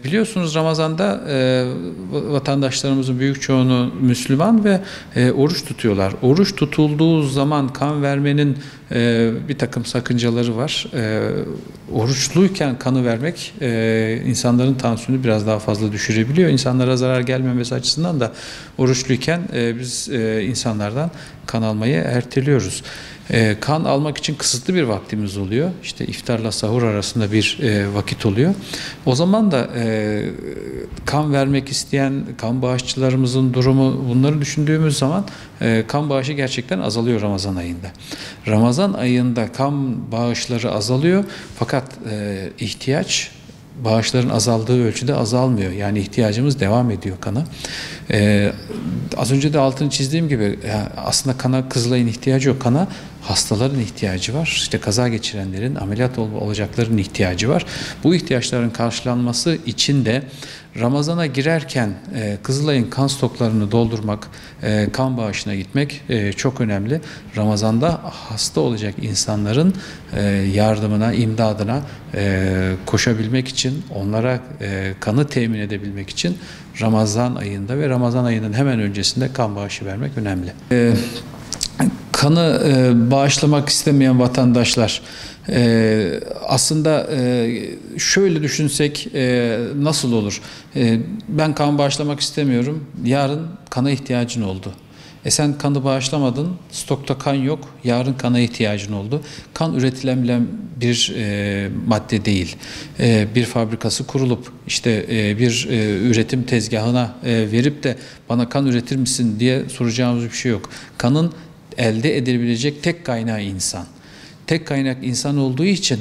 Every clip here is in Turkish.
Biliyorsunuz Ramazan'da vatandaşlarımızın büyük çoğunu Müslüman ve oruç tutuyorlar. Oruç tutulduğu zaman kan vermenin bir takım sakıncaları var. Oruçluyken kanı vermek insanların tansiyonunu biraz daha fazla düşürebiliyor. İnsanlara zarar gelmemesi açısından da oruçluyken biz insanlardan kan almayı erteliyoruz. Kan almak için kısıtlı bir vaktimiz oluyor. İşte iftarla sahur arasında bir vakit oluyor. O zaman da kan vermek isteyen kan bağışçılarımızın durumu, bunları düşündüğümüz zaman kan bağışı gerçekten azalıyor Ramazan ayında. Ramazan ayında kan bağışları azalıyor fakat ihtiyaç bağışların azaldığı ölçüde azalmıyor. Yani ihtiyacımız devam ediyor kana. Az önce de altını çizdiğim gibi aslında kana Kızılay'ın ihtiyacı yok. Kana hastaların ihtiyacı var. İşte kaza geçirenlerin, ameliyat olacakların ihtiyacı var. Bu ihtiyaçların karşılanması için de Ramazan'a girerken Kızılay'ın kan stoklarını doldurmak, kan bağışına gitmek çok önemli. Ramazan'da hasta olacak insanların yardımına, imdadına koşabilmek için, onlara kanı temin edebilmek için Ramazan ayında ve Ramazan ayının hemen öncesinde kan bağışı vermek önemli. Kanı bağışlamak istemeyen vatandaşlar aslında şöyle düşünsek nasıl olur? Ben kan bağışlamak istemiyorum. Yarın kana ihtiyacın oldu. Sen kanı bağışlamadın, stokta kan yok, yarın kana ihtiyacın oldu. Kan üretilebilen bir madde değil. Bir fabrikası kurulup işte bir üretim tezgahına verip de bana kan üretir misin diye soracağımız bir şey yok. Kanın elde edilebilecek tek kaynağı insan. Tek kaynak insan olduğu için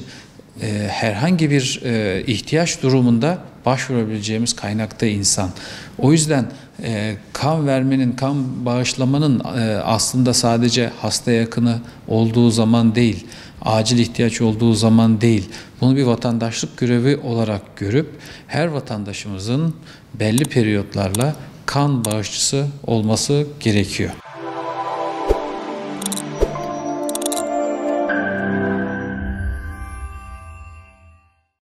herhangi bir ihtiyaç durumunda başvurabileceğimiz kaynakta insan. O yüzden kan vermenin, kan bağışlamanın aslında sadece hasta yakını olduğu zaman değil, acil ihtiyaç olduğu zaman değil, bunu bir vatandaşlık görevi olarak görüp her vatandaşımızın belli periyotlarla kan bağışçısı olması gerekiyor.